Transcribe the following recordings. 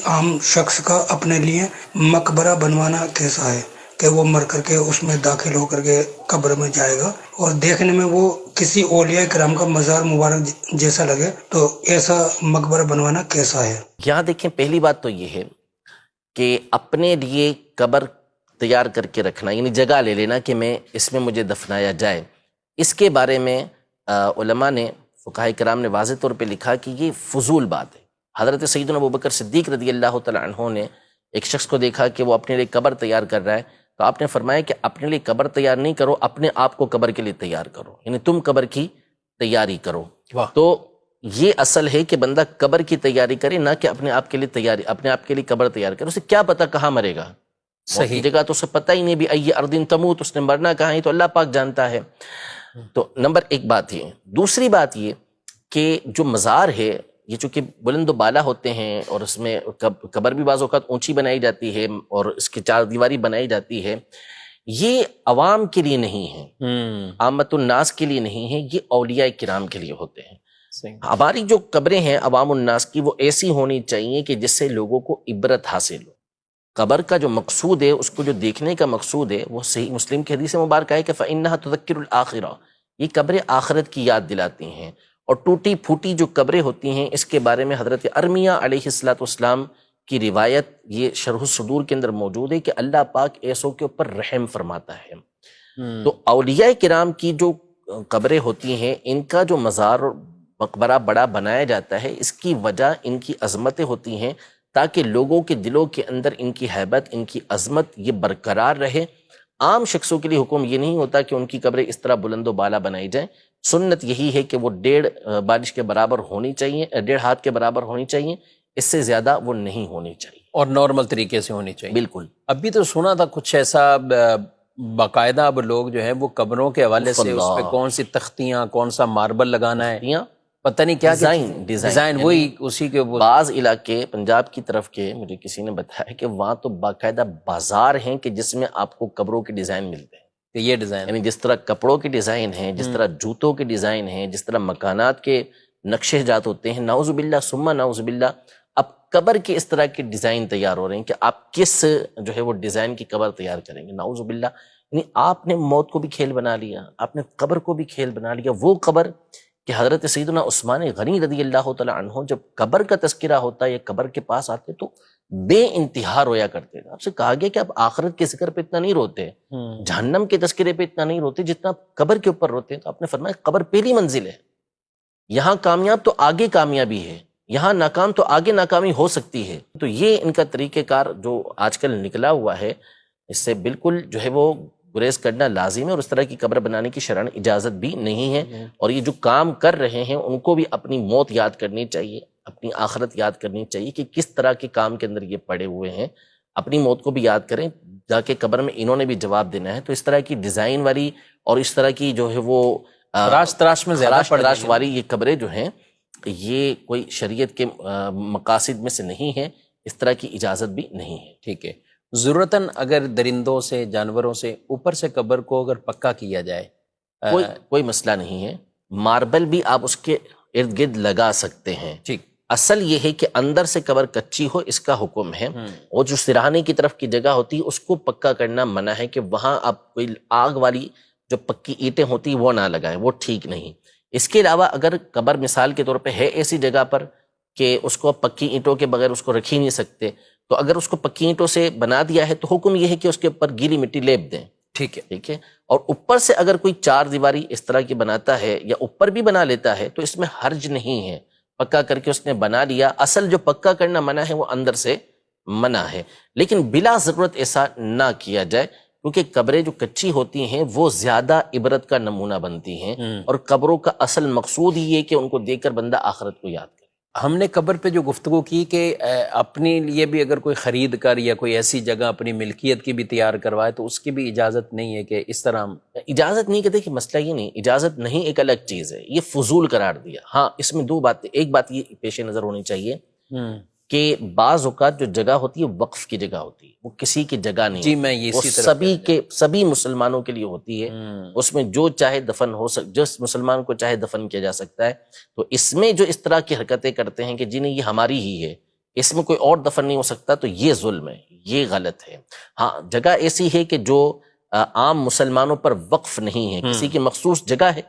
عام شخص کا اپنے لیے مقبرہ بنوانا کیسا ہے کہ وہ مر کر کے اس میں داخل ہو کر کے قبر میں جائے گا اور دیکھنے میں وہ کسی اولیاء کرام کا مزار مبارک جیسا لگے، تو ایسا مقبرہ بنوانا کیسا ہے؟ یہاں دیکھیں، پہلی بات تو یہ ہے کہ اپنے لیے قبر تیار کر کے رکھنا، یعنی جگہ لے لینا کہ میں اس میں مجھے دفنایا جائے، اس کے بارے میں علماء نے، فقہاء کرام نے واضح طور پہ لکھا کہ یہ فضول بات ہے۔ حضرت سیدنا ابوبکر صدیق رضی اللہ تعالیٰ عنہ نے ایک شخص کو دیکھا کہ وہ اپنے لیے قبر تیار کر رہا ہے، تو آپ نے فرمایا کہ اپنے لیے قبر تیار نہیں کرو، اپنے آپ کو قبر کے لیے تیار کرو، یعنی تم قبر کی تیاری کرو۔ تو یہ اصل ہے کہ بندہ قبر کی تیاری کرے، نہ کہ اپنے آپ کے لیے تیاری، اپنے آپ کے لیے قبر تیار کرے۔ اسے کیا پتہ کہاں مرے گا، موت کی جگہ تو اسے پتہ ہی نہیں، بھی ای ارض تموت، اس نے مرنا کہاں ہے تو اللہ پاک جانتا ہے۔ تو نمبر ایک بات یہ۔ دوسری بات یہ کہ جو مزار ہے یہ چونکہ بلند و بالا ہوتے ہیں، اور اس میں قبر بھی بعض اوقات اونچی بنائی جاتی ہے اور اس کی چار دیواری بنائی جاتی ہے، یہ عوام کے لیے نہیں ہے، عامت الناس کے لیے نہیں ہے، یہ اولیاء کرام کے لیے ہوتے ہیں۔ ہماری جو قبریں ہیں عوام الناس کی، وہ ایسی ہونی چاہیے کہ جس سے لوگوں کو عبرت حاصل ہو۔ قبر کا جو مقصود ہے، اس کو جو دیکھنے کا مقصود ہے، وہ صحیح مسلم کی حدیث مبارکہ ہے کہ فَإِنَّهَا تُذَكِّرُ الْآخِرَةَ، یہ قبریں آخرت کی یاد دلاتی ہیں۔ اور ٹوٹی پھوٹی جو قبریں ہوتی ہیں، اس کے بارے میں حضرت ارمیہ علیہ السلام کی روایت یہ شرح الصدور کے اندر موجود ہے کہ اللہ پاک ایسوں کے اوپر رحم فرماتا ہے۔ تو اولیاء کرام کی جو قبریں ہوتی ہیں، ان کا جو مزار مقبرہ بڑا بنایا جاتا ہے، اس کی وجہ ان کی عظمتیں ہوتی ہیں، تاکہ لوگوں کے دلوں کے اندر ان کی ہیبت، ان کی عظمت یہ برقرار رہے۔ عام شخصوں کے لیے حکم یہ نہیں ہوتا کہ ان کی قبریں اس طرح بلند و بالا بنائی جائیں، سنت یہی ہے کہ وہ 1.5 بارش کے برابر ہونی چاہیے، 1.5 ہاتھ کے برابر ہونی چاہیے، اس سے زیادہ وہ نہیں ہونی چاہیے، اور نارمل طریقے سے ہونی چاہیے۔ بالکل۔ ابھی تو سنا تھا کچھ ایسا باقاعدہ اب لوگ جو ہیں وہ قبروں کے حوالے سے اس پہ کون سی تختیاں، کون سا ماربل لگانا ہے، پتہ نہیں کیا ڈیزائن، وہی اسی کے بعض علاقے پنجاب کی طرف کے مجھے کسی نے بتایا کہ وہاں تو باقاعدہ بازار ہیں کہ جس میں آپ کو قبروں کے ڈیزائن ملتے ہیں، کہ یہ ڈیزائن، یعنی جس طرح کپڑوں کے ڈیزائن ہیں، جس طرح جوتوں کے ڈیزائن ہیں، جس طرح مکانات کے نقشے جات ہوتے ہیں، نعوذ باللہ ثم نعوذ باللہ، اب قبر کے اس طرح کے ڈیزائن تیار ہو رہے ہیں کہ آپ کس جو ہے وہ ڈیزائن کی قبر تیار کریں گے، نعوذ باللہ۔ یعنی آپ نے موت کو بھی کھیل بنا لیا، آپ نے قبر کو بھی کھیل بنا لیا۔ وہ قبر کہ حضرت سیدنا عثمان غنی رضی اللہ تعالیٰ عنہ جب قبر کا تذکرہ ہوتا ہے یا قبر کے پاس آتے تو بے انتہا رویا کرتے تھے۔ آپ سے کہا گیا کہ آپ آخرت کے ذکر پہ اتنا نہیں روتے، جہنم کے تذکرے پہ اتنا نہیں روتے جتنا قبر کے اوپر روتے ہیں۔ تو آپ نے فرمایا قبر پہلی منزل ہے، یہاں کامیاب تو آگے کامیابی ہے، یہاں ناکام تو آگے ناکامی ہو سکتی ہے۔ تو یہ ان کا طریقہ کار جو آج کل نکلا ہوا ہے، اس سے بالکل جو ہے وہ گریز کرنا لازم ہے، اور اس طرح کی قبر بنانے کی شرعاً اجازت بھی نہیں ہے۔ اور یہ جو کام کر رہے ہیں ان کو بھی اپنی موت یاد کرنی چاہیے، اپنی آخرت یاد کرنی چاہیے کہ کس طرح کے کام کے اندر یہ پڑے ہوئے ہیں، اپنی موت کو بھی یاد کریں، جا کے قبر میں انہوں نے بھی جواب دینا ہے۔ تو اس طرح کی ڈیزائن والی اور اس طرح کی جو ہے وہ تراش میں زیادہ تراش والی یہ قبریں جو ہیں، یہ کوئی شریعت کے مقاصد میں سے نہیں ہے، اس طرح کی اجازت بھی نہیں ہے۔ ٹھیک ہے، ضرورتاً اگر درندوں سے، جانوروں سے اوپر سے قبر کو اگر پکا کیا جائے، کوئی مسئلہ نہیں ہے، ماربل بھی آپ اس کے ارد گرد لگا سکتے ہیں۔ ٹھیک، اصل یہ ہے کہ اندر سے قبر کچی ہو، اس کا حکم ہے، اور جو سرہانے کی طرف کی جگہ ہوتی ہے اس کو پکا کرنا منع ہے، کہ وہاں آپ کوئی آگ والی جو پکی اینٹیں ہوتی وہ نہ لگائیں، وہ ٹھیک نہیں۔ اس کے علاوہ اگر قبر مثال کے طور پہ ہے ایسی جگہ پر کہ اس کو پکی اینٹوں کے بغیر اس کو رکھ ہی نہیں سکتے، تو اگر اس کو پکی اینٹوں سے بنا دیا ہے تو حکم یہ ہے کہ اس کے اوپر گیلی مٹی لیپ دیں۔ ٹھیک ہے، ٹھیک ہے، اور اوپر سے اگر کوئی چار دیواری اس طرح کی بناتا ہے یا اوپر بھی بنا لیتا ہے تو اس میں حرج نہیں ہے، پکا کر کے اس نے بنا لیا۔ اصل جو پکا کرنا منع ہے وہ اندر سے منع ہے، لیکن بلا ضرورت ایسا نہ کیا جائے، کیونکہ قبریں جو کچی ہوتی ہیں وہ زیادہ عبرت کا نمونہ بنتی ہیں، اور قبروں کا اصل مقصود ہی یہ کہ ان کو دیکھ کر بندہ آخرت کو یاد کرے۔ ہم نے قبر پہ جو گفتگو کی کہ اپنے لیے بھی اگر کوئی خرید کر یا کوئی ایسی جگہ اپنی ملکیت کی بھی تیار کروائے تو اس کی بھی اجازت نہیں ہے کہ اس طرح اجازت نہیں کہتے کہ مسئلہ یہ نہیں، اجازت نہیں ایک الگ چیز ہے، یہ فضول قرار دیا۔ ہاں، اس میں دو باتیں، ایک بات یہ پیش نظر ہونی چاہیے کہ بعض اوقات جو جگہ ہوتی ہے وقف کی جگہ ہوتی ہے، وہ کسی کی جگہ نہیں جی، میں یہ وہ سبھی مسلمانوں کے لیے ہوتی ہے، اس میں جو چاہے دفن ہو جس مسلمان کو چاہے دفن کیا جا سکتا ہے۔ تو اس میں جو اس طرح کی حرکتیں کرتے ہیں کہ جنہیں یہ ہماری ہی ہے، اس میں کوئی اور دفن نہیں ہو سکتا، تو یہ ظلم ہے، یہ غلط ہے۔ ہاں جگہ ایسی ہے کہ جو عام مسلمانوں پر وقف نہیں ہے، کسی کی مخصوص جگہ ہے،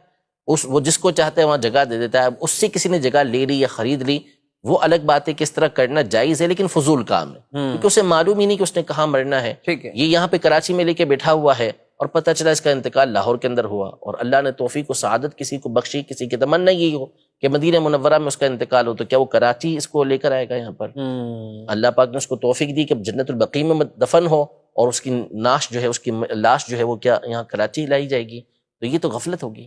وہ جس کو چاہتا ہے وہاں جگہ دے دیتا ہے۔ اب اس سے کسی نے جگہ لے لی یا خرید لی، وہ الگ بات ہے کہ اس طرح کرنا جائز ہے، لیکن فضول کام ہے، کیونکہ اسے معلوم ہی نہیں کہ اس نے کہاں مرنا ہے۔ ٹھیک ہے، یہ یہاں پہ کراچی میں لے کے بیٹھا ہوا ہے اور پتہ چلا اس کا انتقال لاہور کے اندر ہوا، اور اللہ نے توفیق و سعادت کسی کو بخشی، کسی کی تمنا یہ ہو کہ مدینہ منورہ میں اس کا انتقال ہو، تو کیا وہ کراچی اس کو لے کر آئے گا یہاں پر؟ اللہ پاک نے اس کو توفیق دی کہ جنت البقیع میں دفن ہو، اور اس کی ناش جو ہے، اس کی لاش جو ہے وہ کیا یہاں کراچی لائی جائے گی؟ تو یہ تو غفلت ہوگی۔